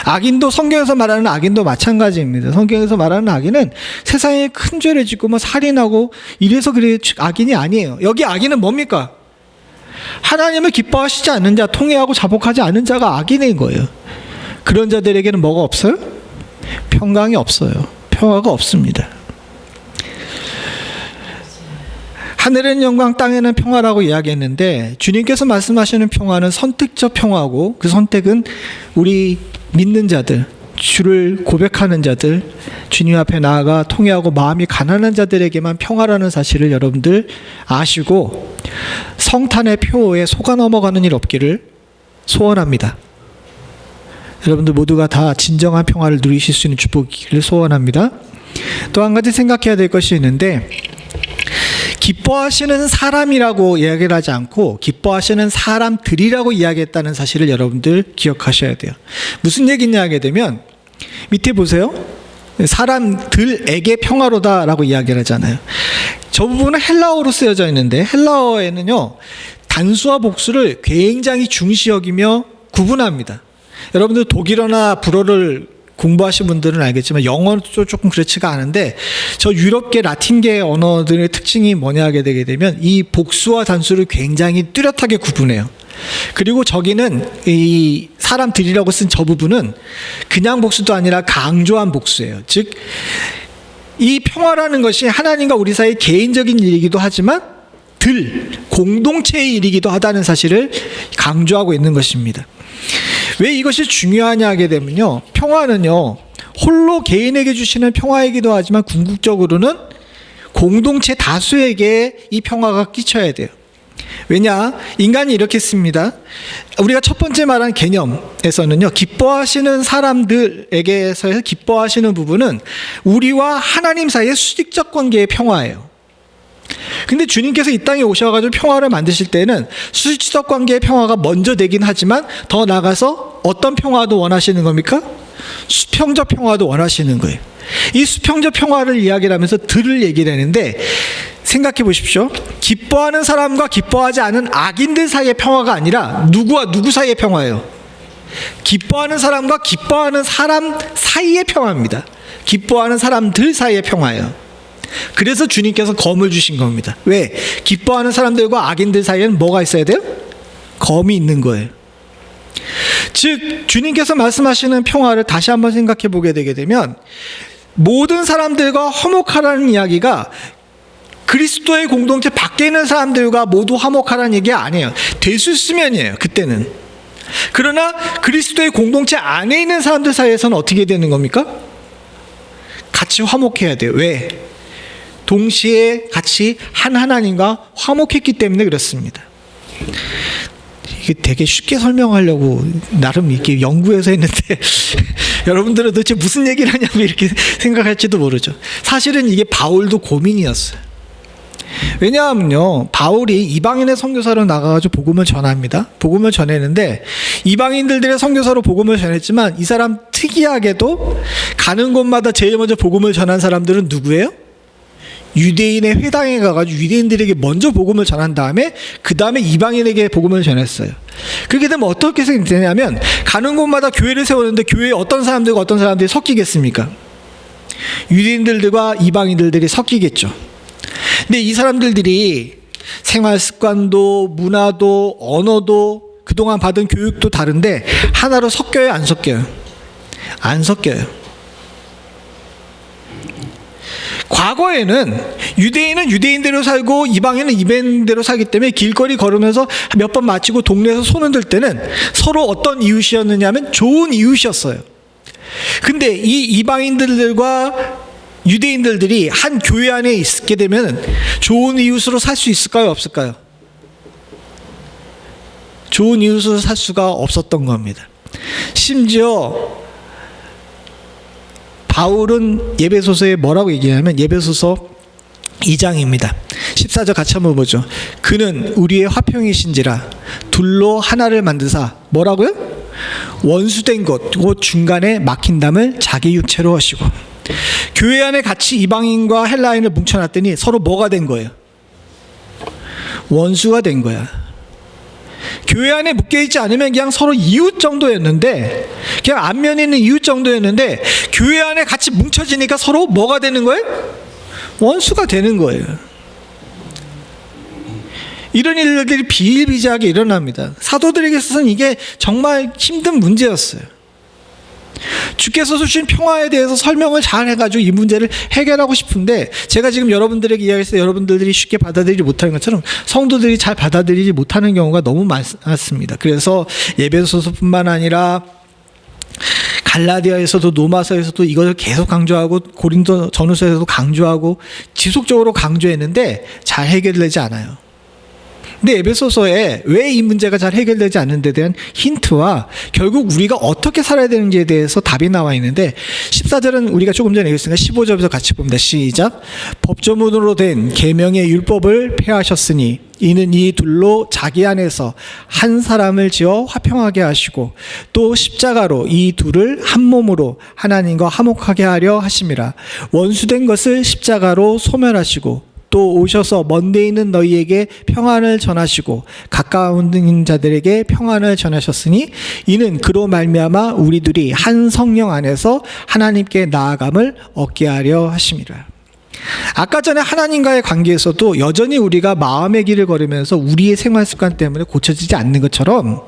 악인도, 성경에서 말하는 악인도 마찬가지입니다. 성경에서 말하는 악인은 세상에 큰 죄를 짓고 살인하고 이래서 그래 악인이 아니에요. 여기 악인은 뭡니까? 하나님을 기뻐하시지 않는 자, 통회하고 자복하지 않은 자가 악인인 거예요. 그런 자들에게는 뭐가 없어요? 평강이 없어요. 평화가 없습니다. 하늘에는 영광, 땅에는 평화라고 이야기했는데, 주님께서 말씀하시는 평화는 선택적 평화고, 그 선택은 우리 믿는 자들, 주를 고백하는 자들, 주님 앞에 나아가 통회하고 마음이 가난한 자들에게만 평화라는 사실을 여러분들 아시고 성탄의 표에 속아 넘어가는 일 없기를 소원합니다. 여러분들 모두가 다 진정한 평화를 누리실 수 있는 축복이기를 소원합니다. 또 한 가지 생각해야 될 것이 있는데, 기뻐하시는 사람이라고 이야기를 하지 않고 기뻐하시는 사람들이라고 이야기했다는 사실을 여러분들 기억하셔야 돼요. 무슨 얘기냐 하게 되면, 밑에 보세요. 사람들에게 평화로다라고 이야기를 하잖아요. 저 부분은 헬라어로 쓰여져 있는데, 헬라어에는요, 단수와 복수를 굉장히 중시 여기며 구분합니다. 여러분들 독일어나 불어를 공부하신 분들은 알겠지만 영어도 조금 그렇지가 않은데, 저 유럽계 라틴계 언어들의 특징이 뭐냐 하게 되게 되면 이 복수와 단수를 굉장히 뚜렷하게 구분해요. 그리고 저기는 이 사람들이라고 쓴 저 부분은 그냥 복수도 아니라 강조한 복수예요. 즉, 이 평화라는 것이 하나님과 우리 사이 개인적인 일이기도 하지만 공동체의 일이기도 하다는 사실을 강조하고 있는 것입니다. 왜 이것이 중요하냐 하게 되면요, 평화는요 홀로 개인에게 주시는 평화이기도 하지만 궁극적으로는 공동체 다수에게 이 평화가 끼쳐야 돼요. 왜냐? 인간이 이렇게 씁니다. 우리가 첫 번째 말한 개념에서는요, 기뻐하시는 사람들에게서 기뻐하시는 부분은 우리와 하나님 사이의 수직적 관계의 평화예요. 근데 주님께서 이 땅에 오셔가지고 평화를 만드실 때는 수직적 관계의 평화가 먼저 되긴 하지만 더 나아가서 어떤 평화도 원하시는 겁니까? 수평적 평화도 원하시는 거예요. 이 수평적 평화를 이야기를 하면서 들을 얘기를 하는데, 생각해 보십시오. 기뻐하는 사람과 기뻐하지 않은 악인들 사이의 평화가 아니라 누구와 누구 사이의 평화예요? 기뻐하는 사람과 기뻐하는 사람 사이의 평화입니다. 기뻐하는 사람들 사이의 평화예요. 그래서 주님께서 검을 주신 겁니다. 왜? 기뻐하는 사람들과 악인들 사이에는 뭐가 있어야 돼요? 검이 있는 거예요. 즉 주님께서 말씀하시는 평화를 다시 한번 생각해 보게 되게 되면, 모든 사람들과 화목하라는 이야기가 그리스도의 공동체 밖에 있는 사람들과 모두 화목하라는 얘기가 아니에요. 될 수 있으면이에요, 그때는. 그러나 그리스도의 공동체 안에 있는 사람들 사이에서는 어떻게 되는 겁니까? 같이 화목해야 돼요. 왜? 동시에 같이 한 하나님과 화목했기 때문에 그렇습니다. 이게 되게 쉽게 설명하려고 나름 이렇게 연구해서 했는데 여러분들은 도대체 무슨 얘기를 하냐고 이렇게 생각할지도 모르죠. 사실은 이게 바울도 고민이었어요. 왜냐하면요, 바울이 이방인의 선교사로 나가가지고 복음을 전합니다. 복음을 전했는데 이방인들의 선교사로 복음을 전했지만, 이 사람 특이하게도 가는 곳마다 제일 먼저 복음을 전한 사람들은 누구예요? 유대인의 회당에 가가지고 유대인들에게 먼저 복음을 전한 다음에 그 다음에 이방인에게 복음을 전했어요. 그렇게 되면 어떻게 되냐면, 가는 곳마다 교회를 세우는데 교회에 어떤 사람들과 어떤 사람들이 섞이겠습니까? 유대인들과 이방인들이 섞이겠죠. 근데 이 사람들이 생활 습관도 문화도 언어도 그동안 받은 교육도 다른데 하나로 섞여요, 안 섞여요? 안 섞여요. 과거에는 유대인은 유대인대로 살고 이방인은 이방인대로 살기 때문에 길거리 걸으면서 몇 번 마치고 동네에서 손 흔들 때는 서로 어떤 이웃이었느냐면 좋은 이웃이었어요. 근데 이 이방인들과 유대인들이 한 교회 안에 있게 되면 좋은 이웃으로 살 수 있을까요, 없을까요? 좋은 이웃으로 살 수가 없었던 겁니다. 심지어 바울은 예배소서에 뭐라고 얘기하냐면, 예배소서 2장입니다. 14절 같이 한번 보죠. 그는 우리의 화평이신지라 둘로 하나를 만드사 뭐라고요? 원수된 것 곧 중간에 막힌 담을 자기 육체로 하시고. 교회 안에 같이 이방인과 헬라인을 뭉쳐놨더니 서로 뭐가 된 거예요? 원수가 된 거야. 교회 안에 묶여있지 않으면 그냥 서로 이웃 정도였는데, 그냥 안면에 있는 이웃 정도였는데, 교회 안에 같이 뭉쳐지니까 서로 뭐가 되는 거예요? 원수가 되는 거예요. 이런 일들이 비일비재하게 일어납니다. 사도들에게 있어서는 이게 정말 힘든 문제였어요. 주께서 주신 평화에 대해서 설명을 잘 해가지고 이 문제를 해결하고 싶은데, 제가 지금 여러분들에게 이야기해서 여러분들이 쉽게 받아들이지 못하는 것처럼 성도들이 잘 받아들이지 못하는 경우가 너무 많습니다. 그래서 예배소서뿐만 아니라 갈라디아에서도 로마서에서도 이것을 계속 강조하고 고린도 전후서에서도 강조하고 지속적으로 강조했는데 잘 해결되지 않아요. 근데 에베소서에 왜 이 문제가 잘 해결되지 않는 데 대한 힌트와 결국 우리가 어떻게 살아야 되는지에 대해서 답이 나와 있는데, 14절은 우리가 조금 전에 읽었으니까 15절부터 같이 봅니다. 시작. 법조문으로 된 계명의 율법을 폐하셨으니 이는 이 둘로 자기 안에서 한 사람을 지어 화평하게 하시고 또 십자가로 이 둘을 한 몸으로 하나님과 화목하게 하려 하심이라. 원수된 것을 십자가로 소멸하시고 또 오셔서 먼데 있는 너희에게 평안을 전하시고 가까운 자들에게 평안을 전하셨으니 이는 그로 말미암아 우리들이 한 성령 안에서 하나님께 나아감을 얻게 하려 하심이라. 아까 전에 하나님과의 관계에서도 여전히 우리가 마음의 길을 걸으면서 우리의 생활 습관 때문에 고쳐지지 않는 것처럼,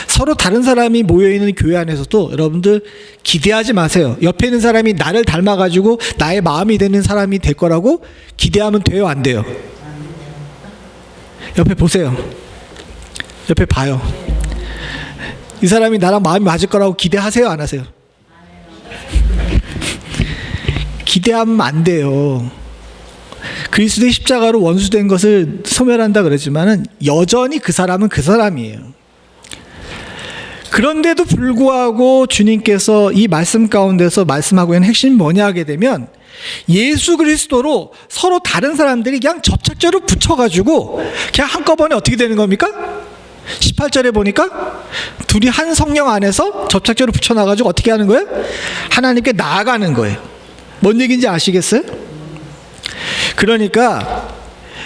서로 다른 사람이 모여있는 교회 안에서도 여러분들 기대하지 마세요. 옆에 있는 사람이 나를 닮아가지고 나의 마음이 되는 사람이 될 거라고 기대하면 돼요, 안 돼요? 옆에 보세요. 옆에 봐요. 이 사람이 나랑 마음이 맞을 거라고 기대하세요, 안 하세요? 기대하면 안 돼요. 그리스도의 십자가로 원수된 것을 소멸한다 그러지만은 여전히 그 사람은 그 사람이에요. 그런데도 불구하고 주님께서 이 말씀 가운데서 말씀하고 있는 핵심이 뭐냐 하게 되면 예수 그리스도로 서로 다른 사람들이 그냥 접착제로 붙여가지고 그냥 한꺼번에 어떻게 되는 겁니까? 18절에 보니까 둘이 한 성령 안에서 접착제로 붙여놔가지고 어떻게 하는 거예요? 하나님께 나아가는 거예요. 뭔 얘기인지 아시겠어요? 그러니까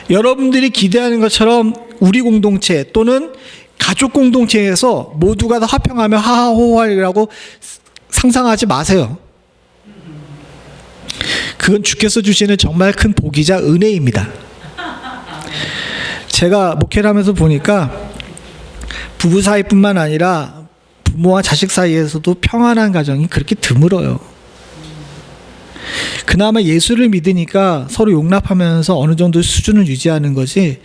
여러분들이 기대하는 것처럼 우리 공동체 또는 가족 공동체에서 모두가 다 화평하며 하하호호하리라고 상상하지 마세요. 그건 주께서 주시는 정말 큰 복이자 은혜입니다. 제가 목회를 하면서 보니까 부부 사이뿐만 아니라 부모와 자식 사이에서도 평안한 가정이 그렇게 드물어요. 그나마 예수를 믿으니까 서로 용납하면서 어느 정도 수준을 유지하는 거지,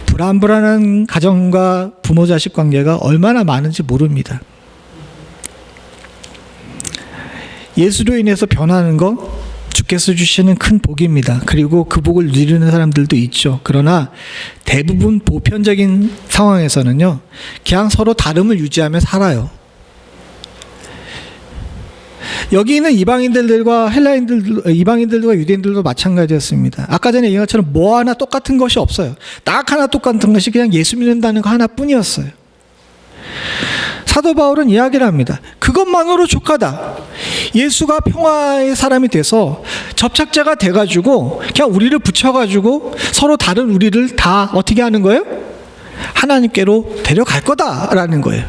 불안불안한 가정과 부모 자식 관계가 얼마나 많은지 모릅니다. 예수로 인해서 변하는 거 주께서 주시는 큰 복입니다. 그리고 그 복을 누리는 사람들도 있죠. 그러나 대부분 보편적인 상황에서는요, 그냥 서로 다름을 유지하며 살아요. 여기 있는 이방인들과 이방인들과 유대인들도 마찬가지였습니다. 아까 전에 얘기한 것처럼 뭐 하나 똑같은 것이 없어요. 딱 하나 똑같은 것이 그냥 예수 믿는다는 거 하나뿐이었어요. 사도 바울은 이야기를 합니다. 그것만으로 족하다. 예수가 평화의 사람이 돼서 접착제가 돼가지고 그냥 우리를 붙여가지고 서로 다른 우리를 다 어떻게 하는 거예요? 하나님께로 데려갈 거다라는 거예요.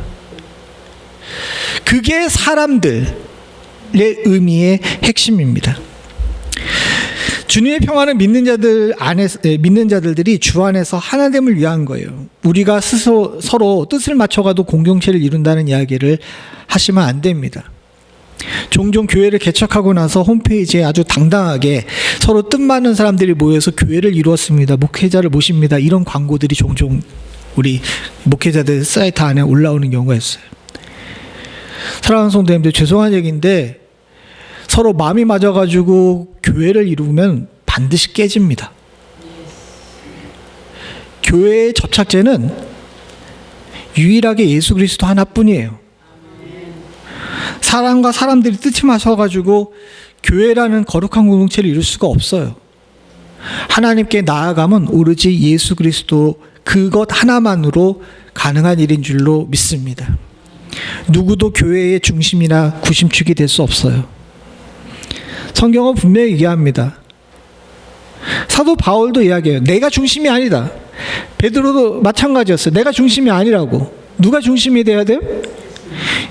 그게 사람들의 의미의 핵심입니다. 주님의 평화는 믿는 자들들이 주 안에서 하나됨을 위한 거예요. 우리가 스스로 서로 뜻을 맞춰가도 공동체를 이룬다는 이야기를 하시면 안 됩니다. 종종 교회를 개척하고 나서 홈페이지에 아주 당당하게 서로 뜻 맞는 사람들이 모여서 교회를 이루었습니다. 목회자를 모십니다. 이런 광고들이 종종 우리 목회자들 사이트 안에 올라오는 경우가 있어요. 사랑하는 성도님들, 죄송한 얘기인데 서로 마음이 맞아가지고 교회를 이루면 반드시 깨집니다. 교회의 접착제는 유일하게 예수 그리스도 하나뿐이에요. 사람과 사람들이 뜻이 맞아가지고 교회라는 거룩한 공동체를 이룰 수가 없어요. 하나님께 나아가면 오로지 예수 그리스도 그것 하나만으로 가능한 일인 줄로 믿습니다. 누구도 교회의 중심이나 구심축이 될 수 없어요. 성경은 분명히 얘기합니다. 사도 바울도 이야기해요. 내가 중심이 아니다. 베드로도 마찬가지였어요. 내가 중심이 아니라고. 누가 중심이 돼야 돼요?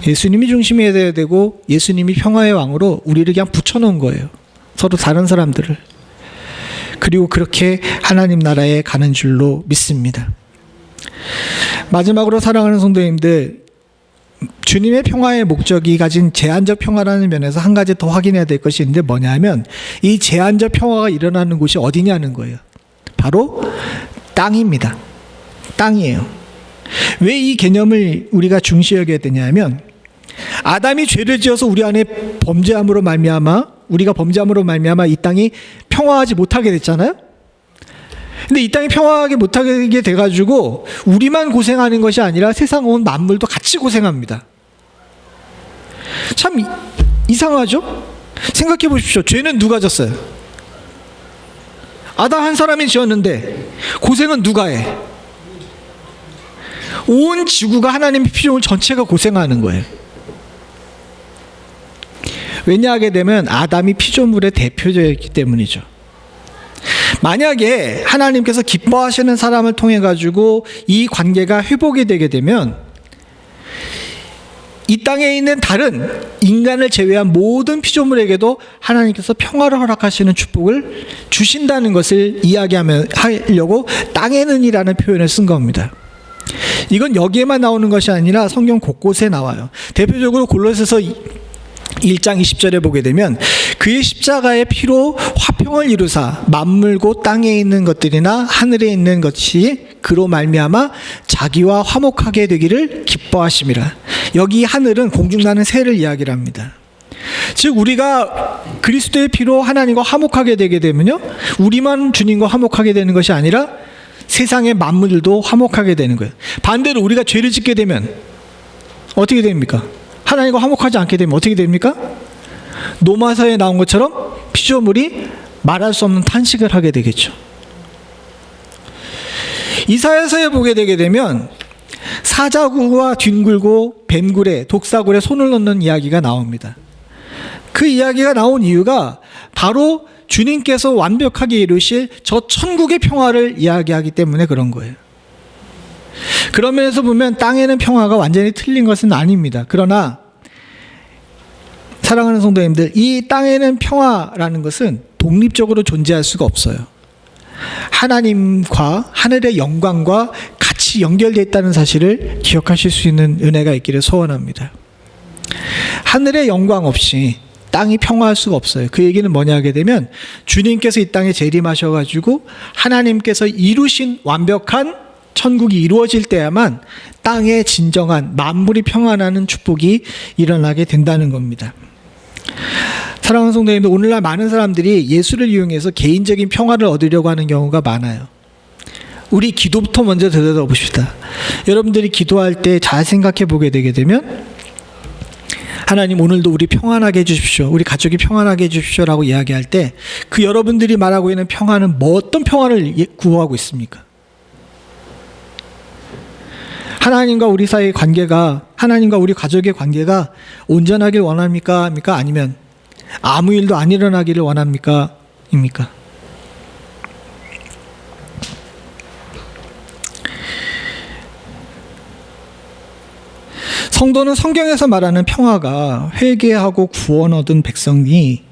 예수님이 중심이 돼야 되고, 예수님이 평화의 왕으로 우리를 그냥 붙여놓은 거예요. 서로 다른 사람들을. 그리고 그렇게 하나님 나라에 가는 줄로 믿습니다. 마지막으로 사랑하는 성도님들, 주님의 평화의 목적이 가진 제한적 평화라는 면에서 한 가지 더 확인해야 될 것이 있는데 뭐냐면, 이 제한적 평화가 일어나는 곳이 어디냐는 거예요. 바로 땅입니다. 땅이에요. 왜 이 개념을 우리가 중시하게 되냐면, 아담이 죄를 지어서 우리 안에 우리가 범죄함으로 말미암아 이 땅이 평화하지 못하게 됐잖아요. 근데 이 땅이 평화하게 못하게 돼가지고 우리만 고생하는 것이 아니라 세상 온 만물도 같이 고생합니다. 참 이상하죠? 생각해 보십시오. 죄는 누가 졌어요? 아담 한 사람이 지었는데 고생은 누가 해? 온 지구가 하나님의 피조물 전체가 고생하는 거예요. 왜냐하게 되면 아담이 피조물의 대표자였기 때문이죠. 만약에 하나님께서 기뻐하시는 사람을 통해 가지고 이 관계가 회복이 되게 되면 이 땅에 있는 다른 인간을 제외한 모든 피조물에게도 하나님께서 평화를 허락하시는 축복을 주신다는 것을 이야기하려고 땅에는 이라는 표현을 쓴 겁니다. 이건 여기에만 나오는 것이 아니라 성경 곳곳에 나와요. 대표적으로 골로새서 1장 20절에 보게 되면 그의 십자가의 피로 화평을 이루사 만물 곧 땅에 있는 것들이나 하늘에 있는 것이 그로 말미암아 자기와 화목하게 되기를 기뻐하심이라. 여기 하늘은 공중나는 새를 이야기를 합니다. 즉 우리가 그리스도의 피로 하나님과 화목하게 되게 되면요, 우리만 주님과 화목하게 되는 것이 아니라 세상의 만물들도 화목하게 되는 거예요. 반대로 우리가 죄를 짓게 되면 어떻게 됩니까? 하나님과 화목하지 않게 되면 어떻게 됩니까? 노마서에 나온 것처럼 피조물이 말할 수 없는 탄식을 하게 되겠죠. 이사야서에 보게 되게 되면 사자구가 뒹굴고 뱀굴에 독사굴에 손을 넣는 이야기가 나옵니다. 그 이야기가 나온 이유가 바로 주님께서 완벽하게 이루실 저 천국의 평화를 이야기하기 때문에 그런 거예요. 그런 면에서 보면 땅에는 평화가 완전히 틀린 것은 아닙니다. 그러나 사랑하는 성도님들, 이 땅에는 평화라는 것은 독립적으로 존재할 수가 없어요. 하나님과 하늘의 영광과 같이 연결되어 있다는 사실을 기억하실 수 있는 은혜가 있기를 소원합니다. 하늘의 영광 없이 땅이 평화할 수가 없어요. 그 얘기는 뭐냐 하게 되면 주님께서 이 땅에 재림하셔가지고 하나님께서 이루신 완벽한 천국이 이루어질 때야만 땅에 진정한 만물이 평안하는 축복이 일어나게 된다는 겁니다. 사랑하는 성도님들, 오늘날 많은 사람들이 예수를 이용해서 개인적인 평화를 얻으려고 하는 경우가 많아요. 우리 기도부터 먼저 들여다봅시다. 여러분들이 기도할 때 잘 생각해 보게 되게 되면 하나님 오늘도 우리 평안하게 해주십시오, 우리 가족이 평안하게 해주십시오 라고 이야기할 때 그 여러분들이 말하고 있는 평안은 뭐 어떤 평안을 구호하고 있습니까? 하나님과 우리 사이의 관계가, 하나님과 우리 가족의 관계가 온전하길 원합니까? 아니면 아무 일도 안 일어나기를 원합니까? 입니까? 성도는 성경에서 말하는 평화가 회개하고 구원 얻은 백성이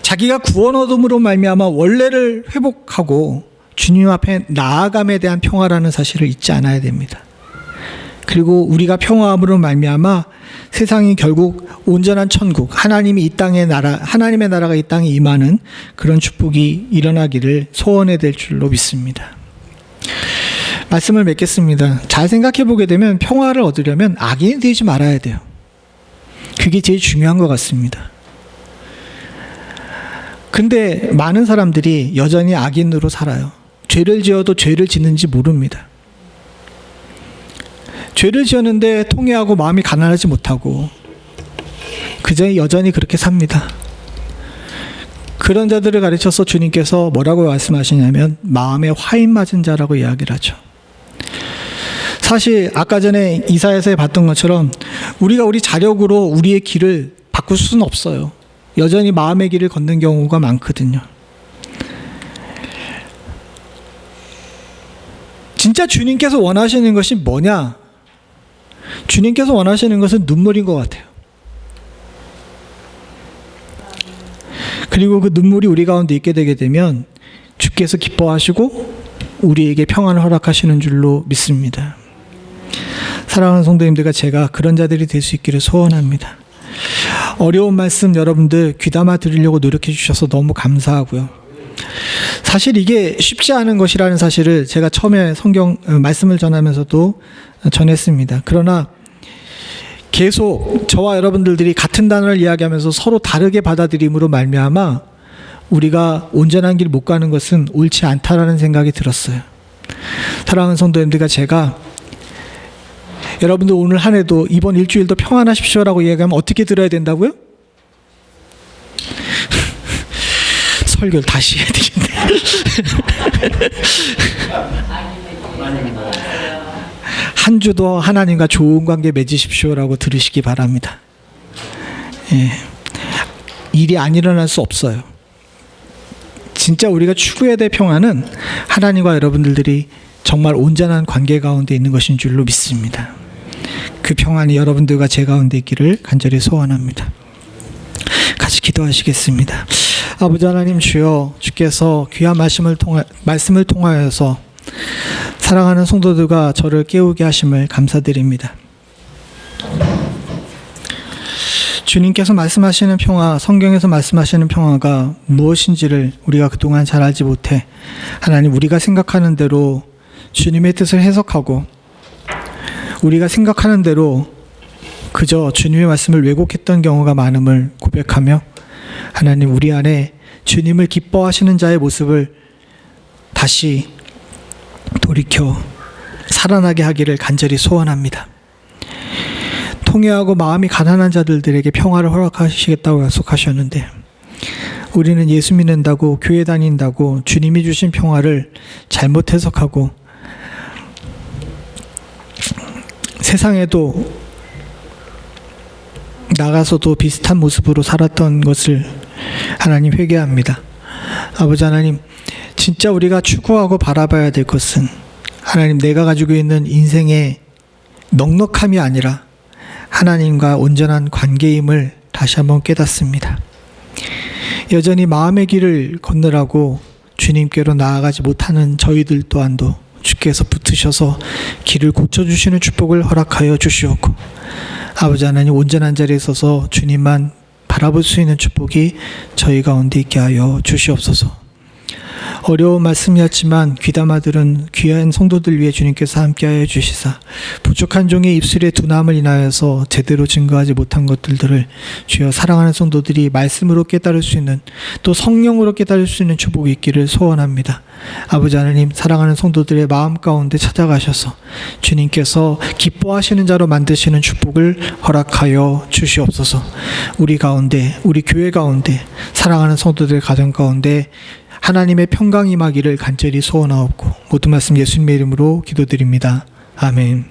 자기가 구원 얻음으로 말미암아 원래를 회복하고 주님 앞에 나아감에 대한 평화라는 사실을 잊지 않아야 됩니다. 그리고 우리가 평화함으로 말미암아 세상이 결국 온전한 천국, 하나님이 이 땅의 나라, 하나님의 나라가 이 땅에 임하는 그런 축복이 일어나기를 소원해야 될 줄로 믿습니다. 말씀을 맺겠습니다. 잘 생각해 보게 되면 평화를 얻으려면 악인이 되지 말아야 돼요. 그게 제일 중요한 것 같습니다. 근데 많은 사람들이 여전히 악인으로 살아요. 죄를 지어도 죄를 짓는지 모릅니다. 죄를 지었는데 통회하고 마음이 가난하지 못하고 그저 여전히 그렇게 삽니다. 그런 자들을 가르쳐서 주님께서 뭐라고 말씀하시냐면 마음에 화인 맞은 자라고 이야기를 하죠. 사실 아까 전에 이사야서에 봤던 것처럼 우리가 우리 자력으로 우리의 길을 바꿀 수는 없어요. 여전히 마음의 길을 걷는 경우가 많거든요. 진짜 주님께서 원하시는 것이 뭐냐? 주님께서 원하시는 것은 눈물인 것 같아요. 그리고 그 눈물이 우리 가운데 있게 되게 되면 주께서 기뻐하시고 우리에게 평안을 허락하시는 줄로 믿습니다. 사랑하는 성도님들과 제가 그런 자들이 될 수 있기를 소원합니다. 어려운 말씀 여러분들 귀담아 들으려고 노력해 주셔서 너무 감사하고요. 사실 이게 쉽지 않은 것이라는 사실을 제가 처음에 성경 말씀을 전하면서도 전했습니다. 그러나 계속 저와 여러분들이 같은 단어를 이야기하면서 서로 다르게 받아들임으로 말미암아 우리가 온전한 길 못 가는 것은 옳지 않다라는 생각이 들었어요. 사랑하는 성도님들과 제가 여러분들 오늘 한 해도 이번 일주일도 평안하십시오라고 이야기하면 어떻게 들어야 된다고요? 설교를 다시 해야 되겠네. 한 주도 하나님과 좋은 관계 맺으십시오라고 들으시기 바랍니다. 예. 일이 안 일어날 수 없어요. 진짜 우리가 추구해야 될 평화는 하나님과 여러분들이 정말 온전한 관계 가운데 있는 것인 줄로 믿습니다. 그 평안이 여러분들과 제 가운데 있기를 간절히 소원합니다. 같이 기도하시겠습니다. 아버지 하나님 주여, 주께서 귀한 말씀을 통하여서 사랑하는 성도들과 저를 깨우게 하심을 감사드립니다. 주님께서 말씀하시는 평화, 성경에서 말씀하시는 평화가 무엇인지를 우리가 그동안 잘 알지 못해 하나님, 우리가 생각하는 대로 주님의 뜻을 해석하고 우리가 생각하는 대로 그저 주님의 말씀을 왜곡했던 경우가 많음을 고백하며, 하나님, 우리 안에 주님을 기뻐하시는 자의 모습을 다시 돌이켜 살아나게 하기를 간절히 소원합니다. 통회하고 마음이 가난한 자들에게 평화를 허락하시겠다고 약속하셨는데, 우리는 예수 믿는다고, 교회 다닌다고 주님이 주신 평화를 잘못 해석하고 세상에도 나가서도 비슷한 모습으로 살았던 것을 하나님 회개합니다. 아버지 하나님, 진짜 우리가 추구하고 바라봐야 될 것은 하나님, 내가 가지고 있는 인생의 넉넉함이 아니라 하나님과 온전한 관계임을 다시 한번 깨닫습니다. 여전히 마음의 길을 걷느라고 주님께로 나아가지 못하는 저희들 또한도 주께서 붙으셔서 길을 고쳐주시는 축복을 허락하여 주시옵고, 아버지 하나님, 온전한 자리에 서서 주님만 바라볼 수 있는 축복이 저희 가운데 있게 하여 주시옵소서. 어려운 말씀이었지만 귀담아 들은 귀한 성도들 위해 주님께서 함께하여 주시사, 부족한 종의 입술의 둔함을 인하여서 제대로 증거하지 못한 것들을 주여 사랑하는 성도들이 말씀으로 깨달을 수 있는, 또 성령으로 깨달을 수 있는 축복이 있기를 소원합니다. 아버지 하나님, 사랑하는 성도들의 마음 가운데 찾아가셔서 주님께서 기뻐하시는 자로 만드시는 축복을 허락하여 주시옵소서. 우리 가운데, 우리 교회 가운데, 사랑하는 성도들의 가정 가운데 하나님의 평강이 임하기를 간절히 소원하옵고, 모든 말씀 예수님의 이름으로 기도드립니다. 아멘.